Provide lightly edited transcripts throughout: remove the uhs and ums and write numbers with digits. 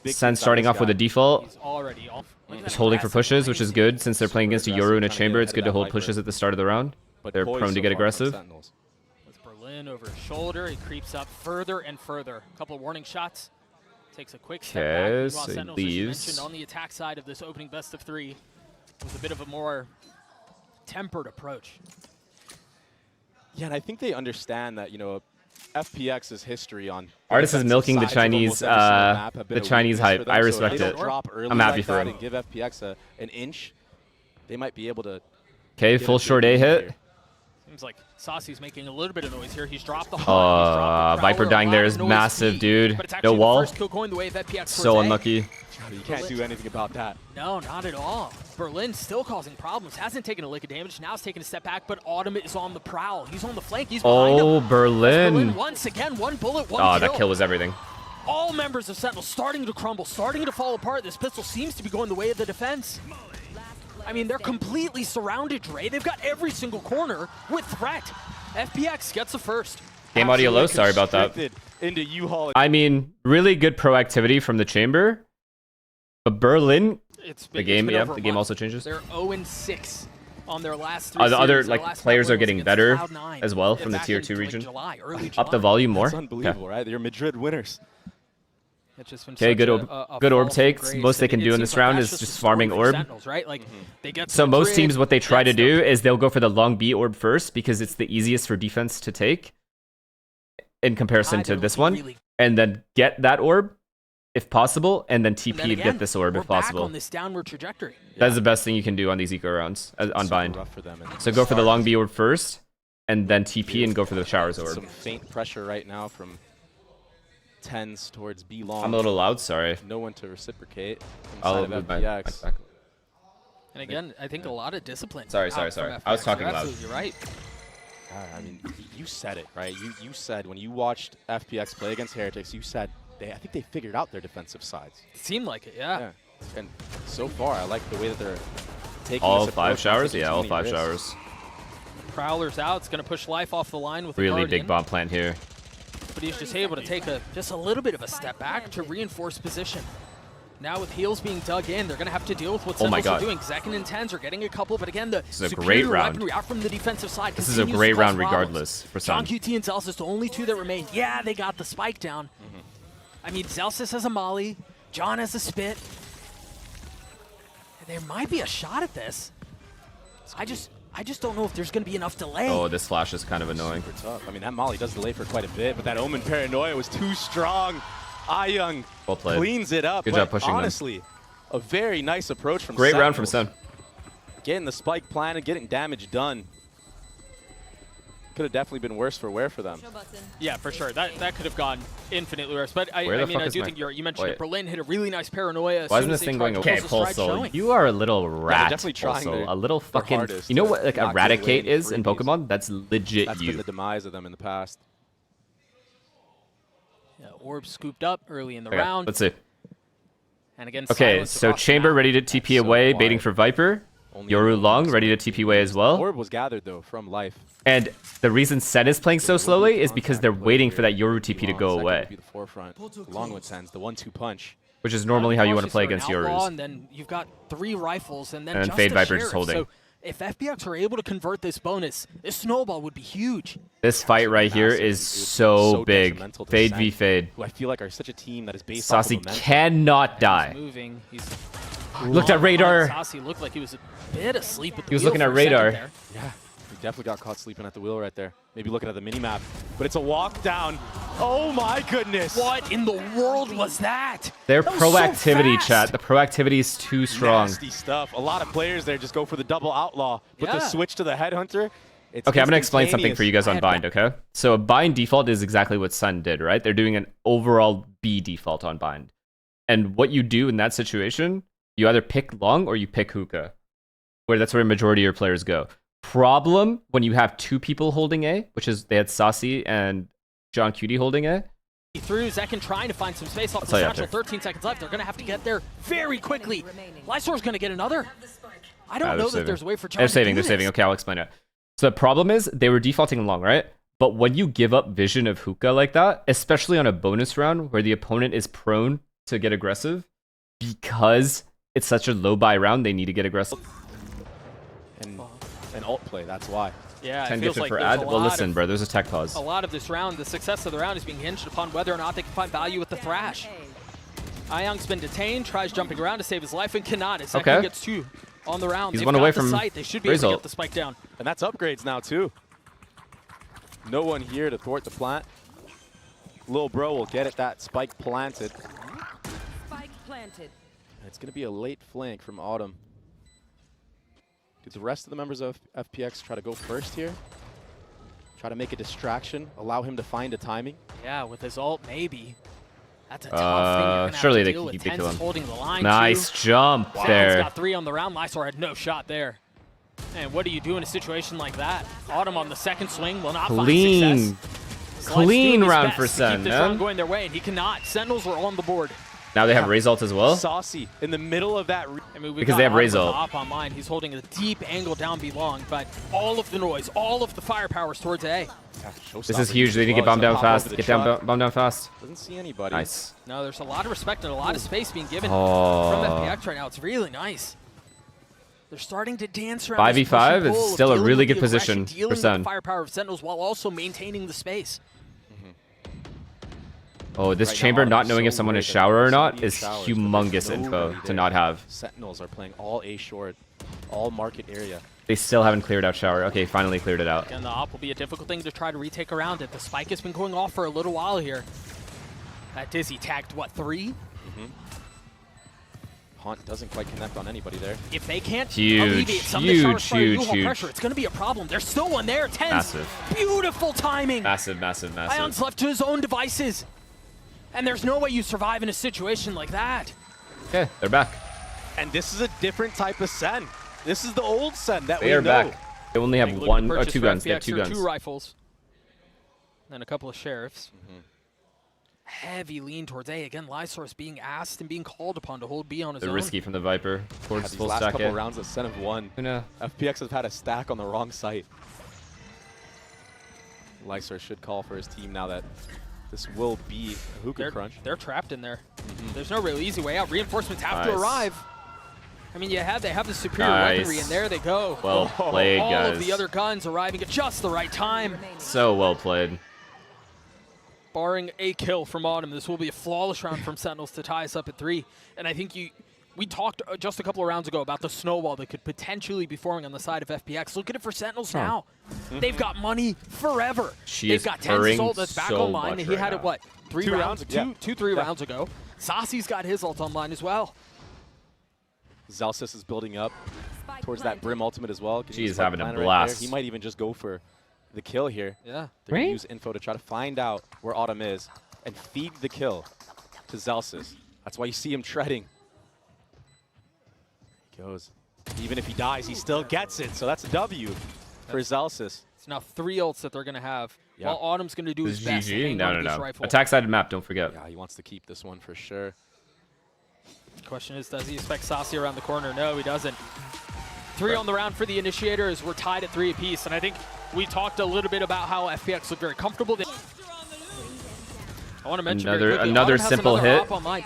Sen starting off with a default. Just holding for pushes, which is good. Since they're playing against a Yoru in a chamber, it's good to hold pushes at the start of the round. They're prone to get aggressive. With Berlin over his shoulder, he creeps up further and further. A couple of warning shots. Takes a quick step back. Okay, Meanwhile, so he Sentinels, as you leaves. mentioned, on the attack side of this opening best of 3 with a bit of a more tempered approach. Yeah, and I think they understand that, you know, FPX's history on Artist is milking the Chinese hype. I respect it. I'm happy for him. And give FPX an inch. They might be able to. Okay, full short A hit. Seems like Saucy's making a little bit of noise here. He's dropped the Hawk. Viper dying there is massive, dude. No wall. So unlucky. You can't do anything about that. No, not at all. Berlin still causing problems. Hasn't taken a lick of damage. Now he's taking a step back, but Autumn is on the prowl. He's on the flank. He's behind him. Oh, Berlin. Once again, one bullet, one kill. Oh, that kill was everything. All members of Sentinel starting to crumble, starting to fall apart. This pistol seems to be going the way of the defense. I mean, they're completely surrounded, Dre. They've got every single corner with threat. FPX gets the first. Game audio low, sorry about that. Into U-Haul. I mean, really good proactivity from the chamber. But Berlin, the game also changes. They're 0-6 on their last 3 the other series. players are getting better as well from the tier 2 region. Up the volume more. That's unbelievable, right? They're Madrid winners. Okay, good orb takes. Most they can do in this round is just farming orb. So most teams, what they try to do is they'll go for the long B orb first because it's the easiest for defense to take in comparison to this one, and then get that orb if possible, and then TP to get this orb if possible. On this downward trajectory. That's the best thing you can do on these eco rounds on bind. So go for the long B orb first, and then TP and go for the showers orb. Some faint pressure right now from tens towards B long. I'm a little loud, sorry. No one to reciprocate. I'll move my mic back. And again, I think a lot of discipline. Sorry. I was talking loud. Absolutely right. I mean, you said it, right? You said when you watched FPX play against Heretics, you said I think they figured out their defensive sides. It seemed like it, yeah. And so far, I like the way that they're taking all this 5 showers? Yeah, all 5 risks. showers. Prowler's out. It's going to push life off the line with really a big bomb plant here. But he's just able to take just a little bit of a step back to reinforce position. Now with heals being dug in, they're going to have to deal with what Sentinels are doing. Zekin and Tens are getting a couple, but again, the this is a great round. Out from the defensive side. This is a great round regardless for Sun. John QT and Zelsis, the only 2 that remain. Yeah, they got the spike down. I mean, Zelsis has a molly. John has a spit. There might be a shot at this. I just don't know if there's going to be enough delay. Oh, this flash is kind of annoying. Super tough. I mean, that molly does delay for quite a bit, but that Omen Paranoia was too strong. Young cleans it up. Good job pushing honestly, a very nice approach from Great Sentinels. round from Sen. Getting the spike planted, getting damage done. Could have definitely been worse for wear for them. Yeah, for sure. That could have gone infinitely worse. But I mean, I do think you mentioned it. Berlin hit a really nice Paranoia. Why isn't this thing going okay? Pulsel, you are a little rat. Definitely trying a little fucking. You know what like Eradicate is in Pokemon? That's legit That's been the demise of them in the past. Yeah, orb scooped up early in the round. Let's see. And again, okay, so Chamber ready to TP away, baiting for Viper. Yoru Long ready to TP away as well. Orb was gathered though from life. And the reason Sen is playing so slowly is because they're waiting for that Yoru TP to go away. Be the forefront, along with Sen's, the 1-2 punch. Which is normally how you want to play against Yorus. And then you've got 3 rifles, and then just Fade Viper Sheriff. just holding. So if FPX are able to convert this bonus, this snowball would be huge. This fight right here is so big. Fade v Fade. Who I feel like are such a team that is based Saucy off of cannot die. Looked at radar. Saucy looked like he was a bit asleep at the He was looking at radar. Yeah, he definitely got caught sleeping at the wheel right there. Maybe looking at the mini-map. But it's a walk down. Oh my goodness. What in the world was that? Their proactivity, chat. The proactivity is too strong. Nasty stuff. A lot of players there just go for the double outlaw. But the switch to the headhunter, it's okay, I'm going to explain something for you guys on bind, okay? So a bind default is exactly what Sun did, right? They're doing an overall B default on bind. And what you do in that situation, you either pick long or you pick hookah. That's where a majority of your players go. Problem when you have 2 people holding A, which is they had Saucy and John Cutie holding A. Through Zekin trying to find some space off the satchel. 13 seconds left. They're going to have to get there very quickly. Lysor's going to get another. I don't know that there's a way for John They're saving. Okay, I'll explain it. So the problem is they were defaulting long, right? But when you give up vision of hookah like that, especially on a bonus round where the opponent is prone to get aggressive because it's such a low buy round. They need to get aggressive. And an ult play, that's why. Yeah, 10 it feels gifted like for there's ad. a Well, lot listen, of, bro. There's a tech pause. a lot of this round, the success of the round is being hinged upon whether or not they can find value with the Thrash. Ayang's been detained, tries jumping around to save his life and cannot. His second gets 2 on the round. He's They've one got away the from site. They should be able to get the spike down. And that's upgrades now, too. No one here to thwart the plant. Lil bro will get it, that spike planted. Spike planted. And it's going to be a late flank from Autumn. Did the rest of the members of FPX try to go first here? Try to make a distraction, allow him to find a timing? Yeah, with his ult, maybe. That's a tough thing you're gonna surely have to they deal can with. keep the Tens kill is him. holding the line Nice too. jump Wow. there. Got 3 on the round. Lysor had no shot there. And what do you do in a situation like that? Autumn on the second swing will not Clean. find success. Slide's Clean doing his round best for to Sen, keep this man. round going their way, and he cannot. Sentinels are on the board. Now they have Raze ult as well. Saucy in the middle of that. I mean, Because they have Raze ult. Op online. He's holding a deep angle down B long, but all of the noise, all of the firepower is towards A. This is huge. They need to get bombed down fast. Get down, bomb down fast. Doesn't see anybody. Nice. No, there's a lot of respect and a lot of space being given Oh. from FPX right now. It's really nice. They're starting to dance around. this 5v5 push and is pull of still a dealing really with good the aggression, position for dealing with Sen. the firepower of Sentinels while also maintaining the space. Oh, this Right now, chamber Autumn not is knowing so if someone worried is that shower or not somebody is showers, but there's humongous nobody info there. to not have. Sentinels are playing all A short, all market area. They still haven't cleared out shower. Okay, finally cleared it out. And the op will be a difficult thing to try to retake around it. The spike has been going off for a little while here. That Dizzy tagged, what, 3? Haunt doesn't quite connect on anybody there. If they can't Huge, alleviate some of the shower spray huge, U-Haul huge. pressure, it's going to be a problem. There's still one there. Tens. Massive. Beautiful timing. Massive, massive, Ion's massive. left to his own devices. And there's no way you survive in a situation like that. Okay, they're back. And this is a different type of Sen. This is the old Sen that They we are know. back. They only have Big look one to or purchase 2 for guns. They have FPX 2 here, guns. 2 rifles. And a couple of sheriffs. Heavy lean towards A. Again, Lysor is being asked and being called upon to hold B on his They're own. risky from the Viper Yeah, towards these full last stack couple A. rounds of Sen have won. Who knows? FPX have had a stack on the wrong site. Lysor should call for his team now that this will be a hookah crunch. They're trapped in there. There's no real easy way out. Reinforcements have to Nice. arrive. I mean, they have the superior Nice. weaponry, and there they go. Well played, All guys. of the other guns arriving at just the right time. So well played. Barring a kill from Autumn, this will be a flawless round from Sentinels to tie us up at 3. And I think we talked just a couple of rounds ago about the snowball that could potentially be forming on the side of FPX. Look at it for Sentinels now. They've got money forever. She They've is got Tens purring ult that's back so online. much And he right had now. it, what, 3 2 rounds? rounds? Yeah. 3 rounds ago. Sasi's got his ult online as well. Zelsis is building up Spike towards that planted. Brim ultimate as well. She's Spike having a planter right blast. there. He might even just go for the kill here. Yeah. They're going to use info to try to find out where Autumn is and feed the kill to Zelsis. That's why you see him treading. He goes. Even if he dies, he still gets it. So that's a W for Zelsis. It's now 3 ults that they're going to have. Yeah. While Autumn's going to do This his is best. to GG. hang No, on no, to this no. rifle. Attack side of the map, don't forget. Yeah, he wants to keep this one for sure. Question is, does he expect Sasi around the corner? No, he doesn't. 3 on the round for the initiator as we're tied at 3 apiece. And I think we talked a little bit about how FPX looked very comfortable. I want to mention very quickly, Another Autumn has simple another hit. op online.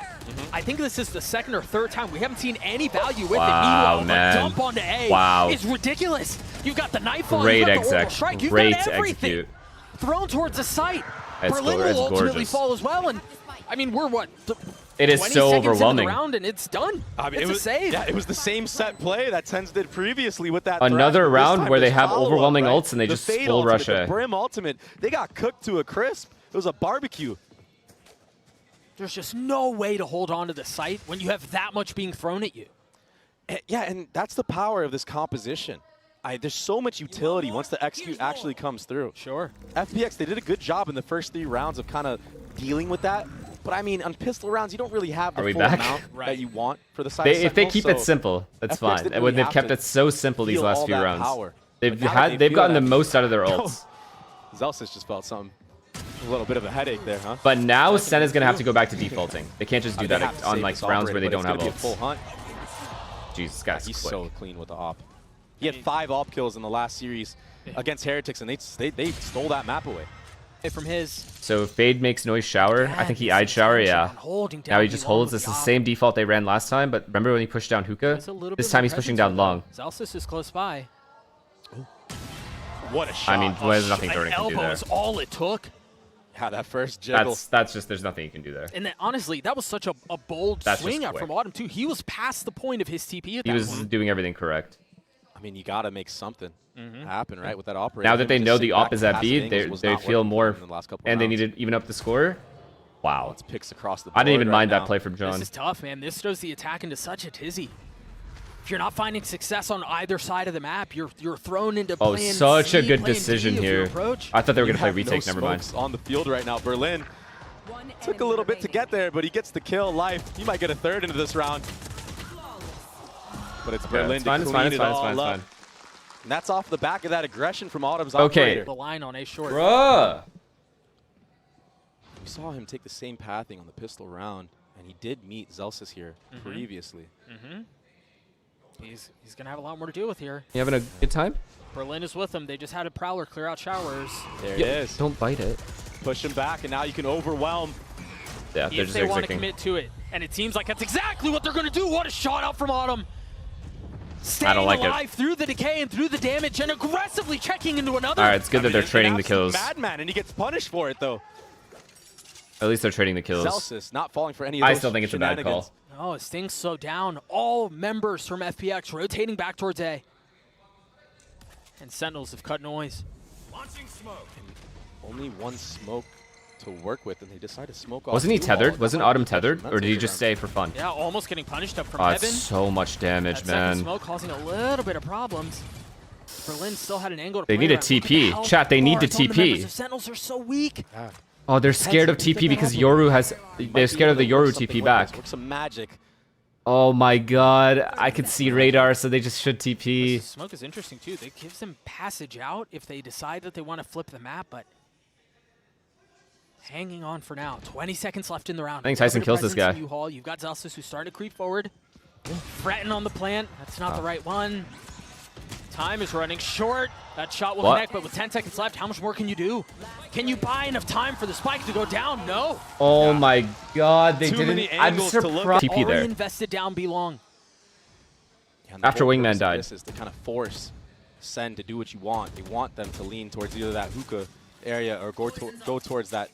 I think this is the 2nd or 3rd time we haven't seen any value with Wow, it. Meanwhile, man. the dump onto A Wow. is ridiculous. You've got the Nightfall, Great you've got the Orbital exec. Strike, you've Great got everything execute. thrown towards the site. It's Berlin go- it's will ultimately gorgeous. fall as well. And I mean, we're what? It is 20 so seconds overwhelming. into the round and it's done. I mean, It's it a was, save. Yeah, it was the same set play that Tens did previously with that. Another threat, but this round time where they there's have follow-up, overwhelming right? ults and they The just Fade full ultimate, rush the A. Brim ultimate, they got cooked to a crisp. It was a barbecue. There's just no way to hold on to the site when you have that much being thrown at you. Yeah, and that's the power of this composition. There's so much utility once the execute actually comes through. Sure. FPX, they did a good job in the first 3 rounds of kind of dealing with that. But I mean, on pistol rounds, you don't really have the Are we full back? amount Right. that you want for the side If they Sentinels, keep so it simple, that's FPX fine. didn't And really they've have kept to it so simple these feel last all few that rounds. power. They've But now that they they've feel gotten that- the most out of their ults. Zelsis just felt something. A little bit of a headache there, huh? But now Sen is gonna have to go back to defaulting. They can't just do They that have to on save like this rounds operator, where they but don't have it's gonna be a full ults. hunt. Jesus, guys, He's quick. so clean with the op. He had 5 op kills in the last series against Heretics, and they stole that map away. from his. So Fade makes noise shower. I think he eyed shower, yeah. Now he just holds. It's the same default they ran last time, but remember when he pushed down hookah? This time he's pushing down long. Zalsis is close by. What a shot. I mean, there's nothing Vernon can do Elbow there. is all it took. Yeah, that first jiggle. That's just, there's nothing you can do there. And then, honestly, that was such a bold That's swing just out quick. from Autumn, too. He was past the point of his TP at He that was point. doing everything correct. I mean, you got to make something happen, right, with that operator. Now that they Just know sitting the back op is and at passing B, angles was they not feel working for more, them in the last couple and they rounds. need to even up the score. Wow. It's picks across the board I didn't even right mind now. that play from John. This is tough, man. This throws the attack into such a tizzy. If you're not finding success on either side of the map, you're thrown into Oh, plan such C, a good plan D decision of your here. approach. I thought they were You going to play have retake, no never mind. smokes on the field right now. Berlin One took a enemy little bit to remaining. get there, but he gets the kill. Life. He might get a third into this round. But it's Yeah, Berlin it's fine, to it's clean fine, it's it fine, it's all fine, it's up. fine. And that's off the back of that aggression from Autumn's Okay. operator. The line on A short. Bruh. We saw him take the same pathing on the pistol round, and he did meet Zelsis here previously. He's going to have a lot more to deal with here. You having a good time? Berlin is with him. They just had a Prowler clear out showers. There Yeah, it is. Don't bite it. Push him back, and now you can overwhelm. Yeah, they're If just they want to executing. commit to it. And it seems like that's exactly what they're going to do. What a shot out from Autumn. Staying like it. alive through the decay and through the damage and aggressively checking into another. All right, it's good I that mean, they're it's trading an the absolute kills. Madman, and he gets punished for it, though. At least they're trading the kills. Zelsis not falling for any of I those still think it's a bad shenanigans. call. Oh, his thing's so down. All members from FPX rotating back towards A. And Sentinels have cut noise. Only one smoke to work with, and they decide to smoke off. Wasn't he two tethered? wall. Wasn't That might Autumn be tethered? detrimental Or did he to just them. stay for fun? Yeah, almost getting punished up from Oh, Heaven. it's so much damage, That second man. smoke causing a little bit of problems. Berlin still had an angle to They play need a around. Look at TP. the health Chat, they need to bars on the TP. members of Sentinels are so weak. Yeah. Oh, they're scared of TP because Yoru has. They're scared of the Yoru TP back. Work some magic. Oh my god, I could see radar, so they just should The TP. smoke is interesting too. It gives them passage out if they decide that they want to flip the map, but hanging on for now. 20 seconds left in the round. I think Tyson kills this guy. U-Haul. You've got Zelsis who's starting to creep forward. Fretting on the plant. That's not the right one. Time is running short. That shot will What? connect, but with 10 seconds left, how much more can you do? Can you buy enough time for the spike to go down? No. Oh my god, they Too didn't. many I'm angles to look surprised. at. TP Already there. invested down B long. Yeah, and the After whole Wingman purpose of died. This is to kind of force Sen to do what you want. You want them to lean towards either that hookah area or go towards that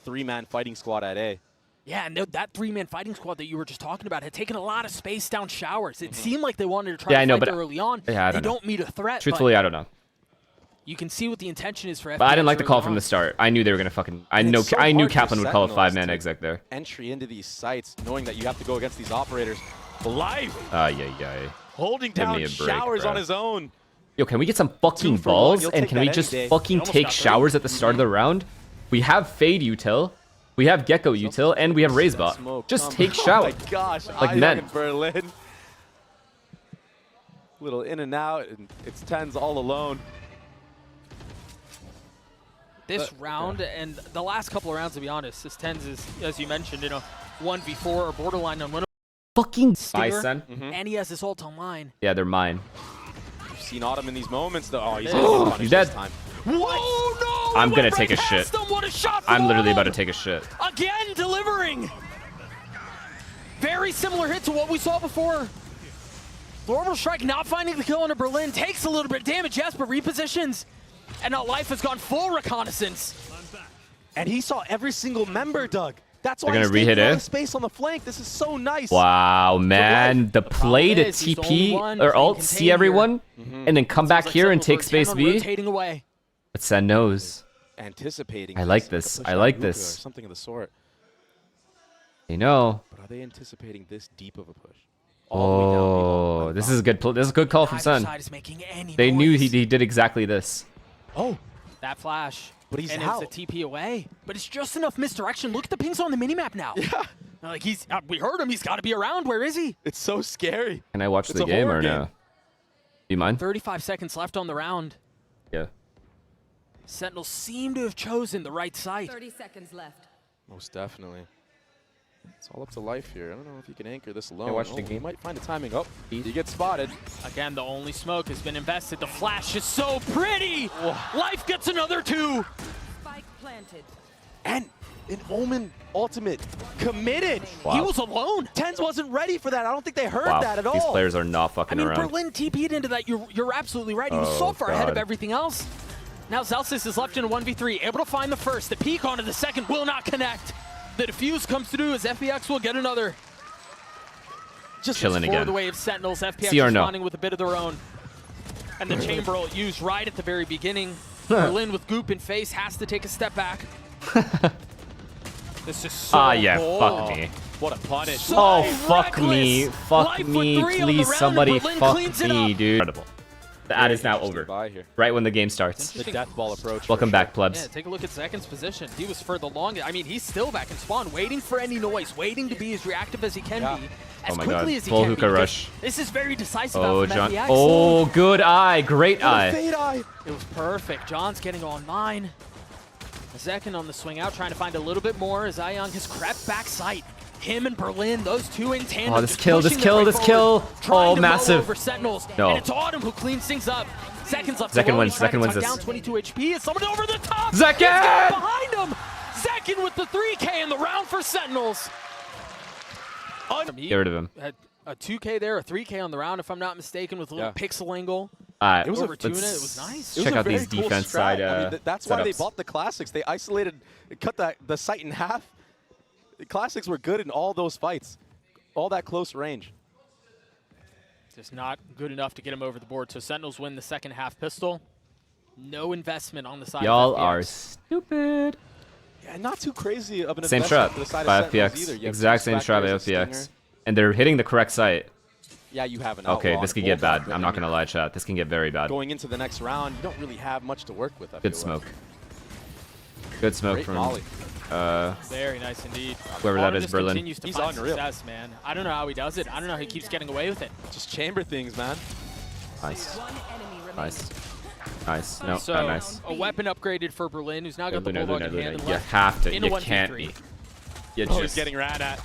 three-man fighting squad at A. Yeah, and that three-man fighting squad that you were just talking about had taken a lot of space down showers. It seemed like they wanted to try Yeah, I to know, fight but there early on. yeah, I they don't know. don't meet a threat. Truthfully, I don't know. You can see what the intention is for FPX But I didn't like the early call on. from the start. I knew they were gonna fucking. I And know. it's so I knew hard for Kaplan would call a Sentinels 5-man to- exec there. Entry into these sites, knowing that you have to go against these operators. Life Yeah. holding Give me down a break, showers bro. on his own. Yo, can we get some fucking 2 for 1, balls? you'll And take can we that just any day. fucking almost take got 3. showers at the start of the round? We have Fade util, we have Gecko util, and we have Razebot. Smoke, Just come take on. showers. Oh my gosh, Like Ayuk men. and Berlin. Little in and out, and it's Tens all alone. This round and the last couple of rounds, to be honest, this Tens is, as you mentioned, 1v4 or borderline unwinnable. Fucking Stinger, Bison. and he has his ult online. Yeah, they're mine. You've seen Autumn in these moments, though. Oh, he's Oh, getting he's punished dead. this time. Oh no! I'm It gonna went take right a past shit. them. What a shot from I'm literally about to Autumn. take a shit. Again, delivering. Very similar hit to what we saw before. The orbital strike not finding the kill into Berlin. Takes a little bit of damage, yes, but repositions. And now Life has gone full reconnaissance. And he saw every single member, Doug. That's why They're he's gonna re-hit taking all it? the space on the flank. This is so nice. Wow, man. The play to problem is, he's the only TP one or that alt, can see contain everyone, and then come back Seems like here and Sentinels take are space 10 on B. rotating away. But Sen knows. Anticipating. I like a this. push I on like hookah this. Or something of the sort. They know. But are they anticipating this deep of a push? All the way down Oh, B. this is a good. This is a good call from Neither Sen. side is making any They knew noise. he did exactly this. Oh, That flash. But he's and out. it's a TP away. But it's just enough misdirection. Look at the pings on the minimap now. Yeah. Like we heard him. He's got to be around. Where is he? it's so scary. Can I watch It's the a game horror or no? game. Do you mind? 35 seconds left on the round. Yeah. Sentinels seem to have chosen the right site. 30 seconds left. Most definitely. It's all up to Life here. I don't know if you can anchor this alone. watch the You game. might find a timing. Oh, he gets spotted. Again, the only smoke has been invested. The flash is so pretty. Life gets another 2. Spike planted. planted. And an Omen ultimate committed. Wow. He was alone. Tens wasn't ready for that. I don't think they heard Wow, that at all. these players are not I fucking mean, around. Berlin TP'd into that. You're absolutely right. He was so Oh, far ahead of God. everything else. Now Zelsis is left in a 1v3, able to find the first. The peek onto the second will not connect. The defuse comes through as FPX will get another. Just Chilling for again. the way of Sentinels, FPX See or no? responding with a bit of their own. And the chamber used right at the very beginning. Berlin with Goop in face has to take a step back. This is so yeah, cool. fuck me. What a punish. So Oh, fuck me. reckless. Fuck Life with me, 3 on the please. round, Somebody and Berlin fuck cleans it me, up. dude. Incredible. The ad is now over. Buy here. Right when the game starts. The death ball approach. Welcome back, plebs. Yeah, take a look at Zekken's position. He was for the longest. I mean, he's still back in spawn, waiting for any noise, waiting to be as reactive as he can be, as Oh my quickly God. as he Full can hookah be. because rush. This is very decisive Oh, out from John. FPX. Oh, good eye. Great eye. Fade eye. It was perfect. John's getting online. Zekken on the swing out, trying to find a little bit more as Ayong has crept back sight. Him and Berlin, those two in tandem. Oh, this just kill, this pushing kill, their way this kill. forward, trying Oh, to mow massive. over Sentinels. No. And it's Autumn who cleans things up. Zeken's left Zekken alone. wins, He's trying to Zekken wins tuck this. down 22 HP. It's someone over the top. Zekken! He's got behind him. Zekken with the 3K in the round for Sentinels. Get rid of him. Had a 2K there, a 3K on the round, if I'm not mistaken, with a little pixel angle. Alright, It was a- Over Tuna, it was nice. It was check a out very these cool defense strat. side I mean, that's why they setups. bought the classics. They isolated, cut the sight in half. The classics were good in all those fights, all that close range. Just not good enough to get him over the board. So Sentinels win the second half pistol. No investment on the side Y'all of FPX. are stupid. Yeah, not too crazy of an Same investment strat for the side by of Sentinels FPX. either. You have Exact two same strat by Spectres, a FPX. Stinger. And they're hitting the correct site. Yeah, you have an Okay, outlaw this on could get both bad. of them. I'm not gonna lie, chat. This can get very bad. Going into the next round, you don't really have much to work with. I Good feel smoke. Like. Good smoke Great from volley. Very nice indeed. Whoever that Autumn is, just Berlin. continues to He's find unreal. success, man. I don't know how he does it. I don't know how he keeps getting away with it. Just chamber things, man. Nice. One enemy remaining. Nice. Nice. No, So not nice. a weapon upgraded for Berlin, who's now got the Luna, bulldog Luna, in hand Luna. and You left have to. in a You can't 1v3. be. You Oh, he's just. getting ran at.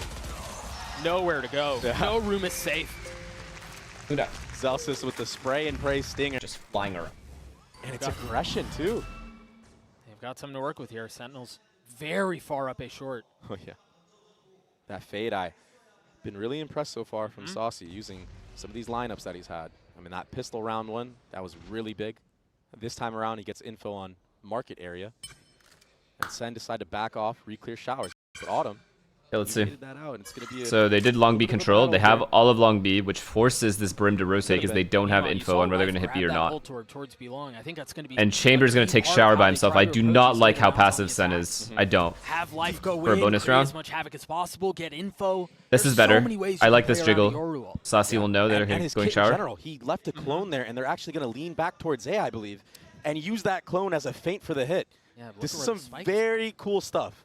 Nowhere to go. Yeah. No room is safe. Luna. Zelsis with the spray and pray stinger. Just flying around. And it's aggression, too. They've got something to work with here. Sentinels very far up a short. Oh, yeah. That fade eye. Been really impressed so far from Saucy using some of these lineups that he's had. I mean, that pistol round one, that was really big. This time around, he gets info on market area. And Sen decided to back off, re-clear showers. But Autumn, Okay, let's he see. waited that out, and it's going to be a So they did long B bit of a control. They battle have all of long B, which forces this brim to rotate because they don't have Meanwhile, you info saw on whether they're going to Life hit B or grab that not. ult towards B long. I think that's going to be And Chamber's going to take hard shower how by they himself. try I to do approach not these like how second rounds on passive the Sen attack. is. I don't. Have Life go For a in, bonus create round? as much havoc as possible, get info. This There's is better. So many ways I you like can this play around jiggle. the Yoru ult. Saucy will know that and they're his going kit in shower. general, he left a clone there, and they're actually going to lean back towards A, I believe, and use that clone as a feint for the hit. Yeah, look This at is where some the spike is. very cool stuff.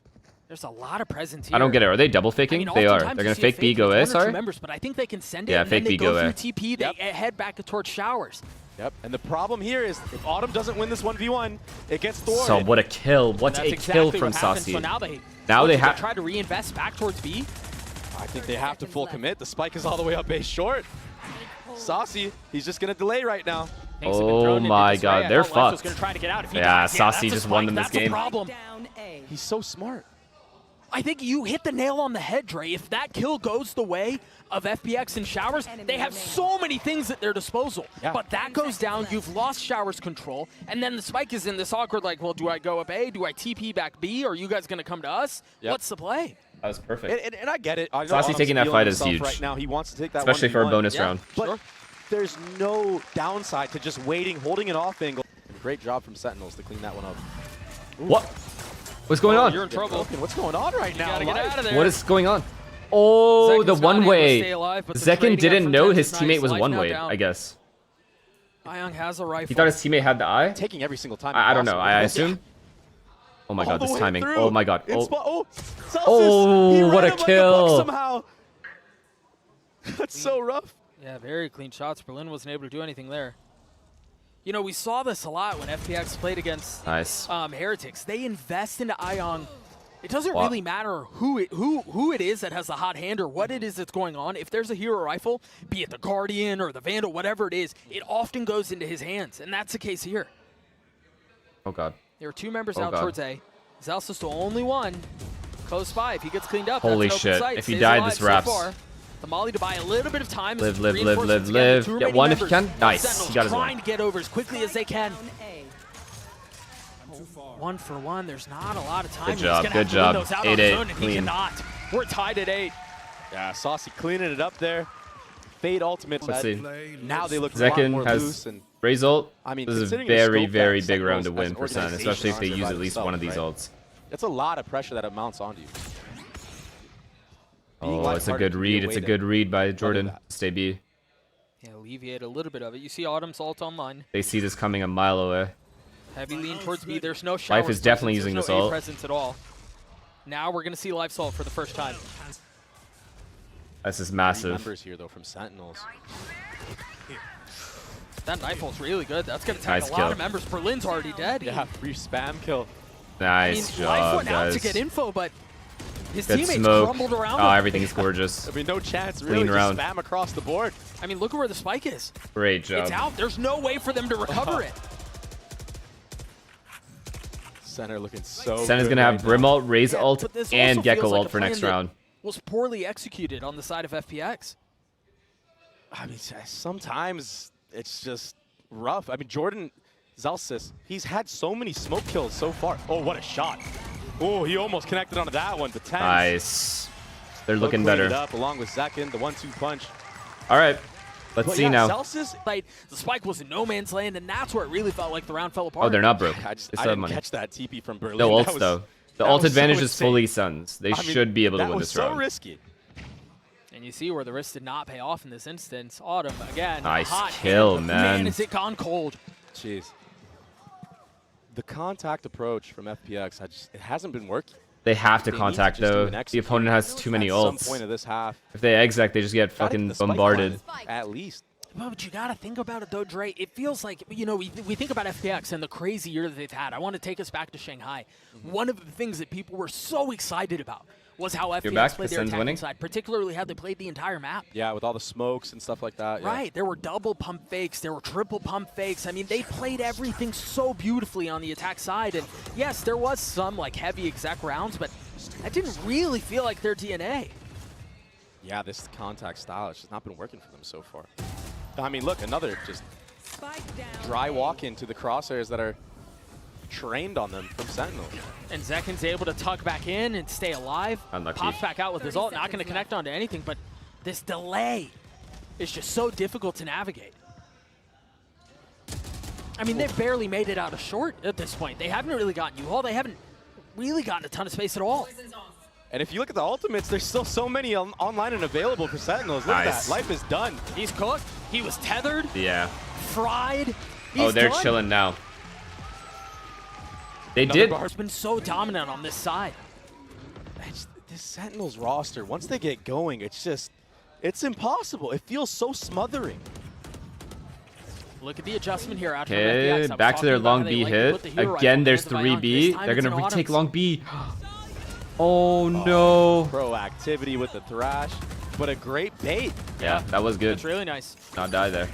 There's a lot of presence here. I don't get it. Are they double I faking? mean, They are. oftentimes They're you going to see a fake B, fake go with A, one or two sorry? members, but I think they can send it, Yeah, and then fake they B, go go through A. TP, they head back towards showers. Yep, and the problem here is if Autumn doesn't win this 1v1, it gets thwarted. So what a kill. What That's a exactly kill what from happened. Saucy. So now they Now have try to reinvest back towards B. I think they have to full commit. The spike is all the way up A short. Saucy, he's just going to delay right now. Things have been Oh thrown into my disarray. God, I they're thought Lex was fucked. gonna try to get out. If he Yeah, dies, Saucy that's a just won spike. them this That's a game. problem. Down A. He's so smart. I think you hit the nail on the head, Dre. If that kill goes the way of FPX and Showers, they have so many things at their disposal. Yeah. But that goes down, you've lost Showers control, and then the spike is in this awkward, like, well, do I go up A? Do I TP back B? Or are you guys going to come to us? Yep. What's the play? That was perfect. And I get it. I know Saucy Autumn's taking that feeling fight is himself huge. Right now, he wants to take that Especially for a 1v1. bonus Yeah. round. But there's no downside to just waiting, holding an off angle. Great job from Sentinels to clean that one up. What? What's going on? You're in trouble. What's going on right You now? gotta get out of there. What is going on? Oh, Zekken's the not one able to way. stay alive, but the Zekken trading up didn't from know Tens his is teammate nice. was Life one now way, down. I guess. Ayong has a rifle. He thought his teammate had the eye? Taking every single time. I don't know. possible. I assume. Oh my All God, the this way timing. through. Oh my God. It's Oh. Celsius, Oh, he what ran a him like kill. buck somehow. That's so rough. Yeah, very clean shots. Berlin wasn't able to do anything there. You know, we saw this a lot when FPX played against Nice. Heretics. They invest into Ayong. It doesn't Wow. really matter who it is that has the hot hand or what it is that's going on. If there's a hero rifle, be it the Guardian or the Vandal, whatever it is, it often goes into his hands, and that's the case here. Oh God. There are two members Oh, out God. towards A. Zal's the only one close by. If he gets cleaned up, Holy that's an open shit. sight. If he Stays died, alive this so wraps. far. The Molly to buy a little bit of time. Live, as live, live, reinforcements live, again, live. the two Get remaining one if you members. can. Nice. Sentinels You got his trying one. to get over as quickly as they can. Down A. 1 for 1. There's not a lot of time. Good job, He's gonna good have to win job. those out on 8-8, his own, and he clean. cannot. We're tied at 8. Yeah, Saucy cleaning it up there. Fade ultimate. Let's see. Now they look a lot more Zekin has loose. And Raze ult. I mean, This is a considering the very, scope very that big round to Sentinels win as for Sen, organization especially if they are use by at least one of these themselves, ults. it's a lot of pressure that it mounts onto you. Being Oh, light it's a hearted good can be read. way It's a to good read by Jordan. that. Stay B. Yeah, alleviate a little bit of it. You see Autumn's ult online. They see this coming a mile away. Heavy lean towards B. There's no shower. Life is definitely using There's this no A ult. presence at all. Now we're gonna see Life's ult for the first time. This is 3 massive. members here though from Sentinels. That knife ult's really good. That's gonna take Nice a lot kill. of members. Berlin's already dead. Yeah, free spam kill. Nice Life job, went out to guys. get info, but his Good teammates smoke. crumbled around Oh, him. everything is gorgeous. I mean, no chance. Clean Really, just round. spam across the board. I mean, look at where the spike is. Great It's job. out. There's no way for them to recover it. Center looking so Sen is good going to have right Brim now. ult, Raze Yeah, ult, but this and also Gecko feels like ult a for plan next that round. Was poorly executed on the side of FPX. I mean, sometimes it's just rough. I mean, Jordan Zalsis, he's had so many smoke kills so far. Oh, what a shot. Oh, he almost connected onto that one, but 10. Nice. They're looking Cleaned better. it up along with Zekin, the 1-2 punch. All right. Let's But see yeah, now. The spike was in no man's land, and that's where it really felt like the round fell apart. Oh, they're not broke. I They still didn't have money. catch that TP from Berlin. No That ults, was- though. The that ult was so advantage is insane. fully Suns. They I mean, should be able to that win was this so round. risky. And you see where the risk did not pay off in this instance. Autumn, again, Nice hot kill, hit, but man. Man, is it gone cold. Jeez. The contact approach from FPX, it hasn't been working. They have to They need to contact, just do though. an The execute. opponent has too many At ults. some point of this half, If they exec, they just get gotta fucking get the spike bombarded. planted, at least. Well, but you got to think about it, though, Dre. It feels like, you know, we think about FPX and the crazy year that they've had. I want to take us back to Shanghai. One of the things that people were so excited about was how back? FPX The played their Sens attacking winning? side, particularly how they played the entire map. Yeah, with all the smokes and stuff like that. Yeah. Right, there were double pump fakes, there were triple pump fakes. I mean, they played everything so beautifully on the attack side. And yes, there was some like heavy exec rounds, but that didn't really feel like their DNA. Yeah, this contact style, it's just not been working for them so far. I mean, look, another just Spike down dry A. walk into the crosshairs that are trained on them from Sentinel. And Zekin's able to tuck back in and stay alive. Unlucky. Pops back out with his ult, not going to connect onto anything, but this delay is just so difficult to navigate. I mean, they've barely made it out of short at this point. They haven't really gotten U-Haul. They haven't really gotten a ton of space at all. And if you look at the ultimates, there's still so many online and available for Sentinels. Look at Nice. that. Life is done. He's cooked. He was tethered, Yeah. fried. He's Oh, they're done. chilling now. They Another did. bar- It's been so dominant on this side. This Sentinels roster, once they get going, it's impossible. It feels so smothering. Look at the adjustment here out from Okay, FPX. I was back to talking their about long how they B like to hit. put the hero rifle Again, in there's the hands of Ion. 3B. This time They're it's going to an retake Autumn's. long B. Oh, no. Proactivity with the Thrash, but a great bait. Yeah, that was good. That's really nice. Not die there.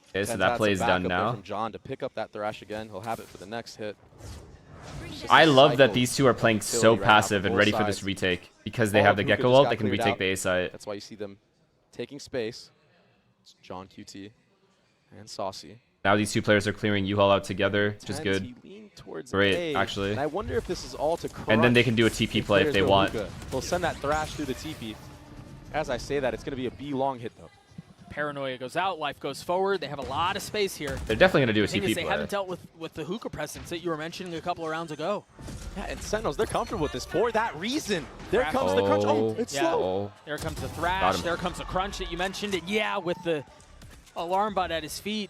Okay, so Ten's that had play's some done backup there now. From John to pick up that Thrash again. He'll have it for the next hit. I love that cycle these two are playing utility so right now passive from and both ready for this sides. retake. Because they All have the of Hookah Gecko just ult, got they can cleared retake out. the A site. That's why you see them taking space. It's John QT and Saucy. Now these two players are clearing U-Haul out together, which is Tens, good. he leaned towards Great, A, actually. And I wonder if this is all to crush. And then they can do a TP play if players they go want. Hookah. They'll send that Thrash through the TP. As I say that, it's going to be a B long hit, though. Paranoia goes out, Life goes forward. They have a lot of space here. They're definitely going to do a The thing is, TP they play. haven't dealt with the hookah presence that you were mentioning a couple of rounds ago. Yeah, and Sentinels, they're comfortable with this for that reason. There Crap. comes the crunch. Oh, Oh. it's Yeah. slow. Oh. There comes the Got thrash. him. There comes the crunch that you mentioned. And yeah, with the alarm bot at his feet.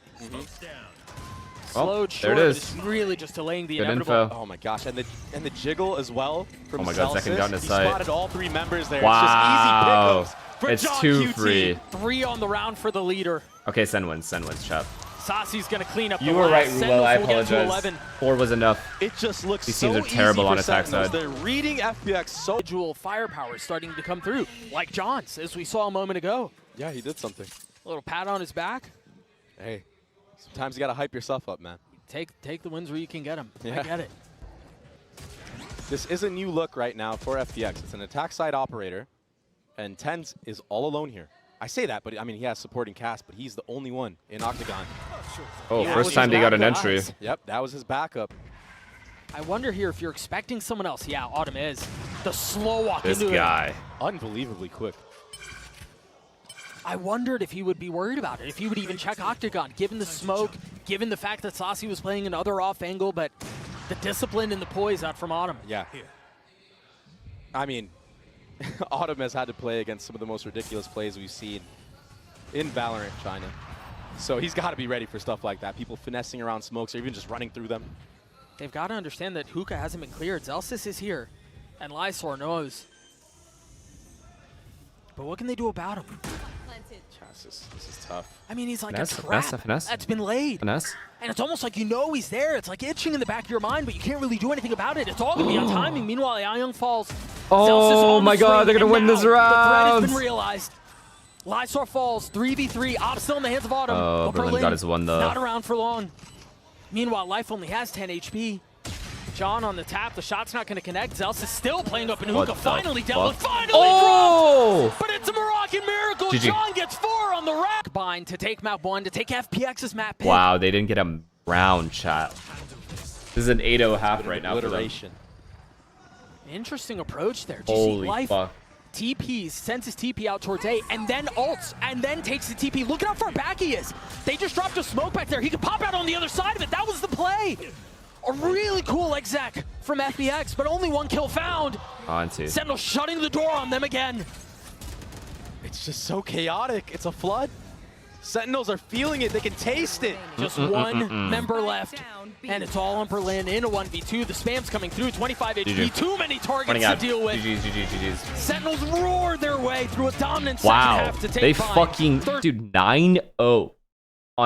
Slowed there short, it but is. it's really just delaying the Good inevitable. info. Oh my gosh, and the jiggle as well from Oh my God, Celsius. second down to He sight. spotted all three members there. Wow. It's just easy pickups for It's John 2 QT. free. 3 on the round for the leader. Okay, Sen wins, chap. Sasi's going to clean up You the were right, last. Ruel. I Sentinels will get to apologize. 11. 4 was enough. It just looks These so teams are terrible easy on for attack Sentinels. side. They're reading FPX so. Individual firepower is starting to come through, like John's, as we saw a moment ago. Yeah, he did something. A little pat on his back. Hey, sometimes you got to hype yourself up, man. take the wins where you can get them. Yeah. I get it. This is a new look right now for FPX. It's an attack side operator, and Tens is all alone here. I say that, but I mean, he has supporting cast, but he's the only one in Octagon. Oh, Yeah, first which time is they got not an good entry. eyes. Yep, that was his backup. I wonder here if you're expecting someone else. Yeah, Autumn is. The slow walk This into guy. Unbelievably quick. I wondered if he would be worried about it, if he would even check Octagon, given the smoke, given the fact that Saucy was playing another off angle, but the discipline and the poise out from Autumn. Yeah. I mean, Autumn has had to play against some of the most ridiculous plays we've seen in Valorant China. So he's got to be ready for stuff like that. People finessing around smokes or even just running through them. They've got to understand that Hookah hasn't been cleared. Zelsis is here, and Lysor knows. But what can they do about him? Yeah, this is tough. I mean, he's like Finesse, a trap FNS. that's been laid. Finesse. And it's almost like you know he's there. It's like itching in the back of your mind, but you can't really do anything about it. It's all going to be on timing. Meanwhile, Young falls. Oh on my the god, swing, they're going to and win this now round. The threat has been realized. Lysor falls, 3v3. Op still in the hands of Autumn. Oh, but Berlin got his one, though. Not around for long. Meanwhile, Life only has 10 HP. John on the tap. The shot's not going to connect. Zels is still playing up in What Hookah. the Finally dealt with. fuck? Finally Oh! dropped. But it's a Moroccan miracle. GG. John gets 4 on the rack. Bind to take map 1, to take FPX's map pick. Wow, they didn't get a round, chat. This is an 8-0 half right now for them. Obliteration. Interesting approach there. Do you Holy see Life fuck. TPs, sends his TP out towards A, and then ults, and then takes the TP. Look at how far back he is. They just dropped a smoke back there. He could pop out on the other side of it. That was the play. A really cool exec from FPX, but only 1 kill found. On to. Sentinel shutting the door on them again. It's just so chaotic. It's a flood. Sentinels are feeling it. They can taste it. Just one member left, and it's all on Berlin in a 1v2. The spam's coming through, 25 HP, GG. too many targets Running to out. deal with. GG's. Sentinels roar their way through a dominant second Wow. half to take They Bind. fucking... Dude, 9-0.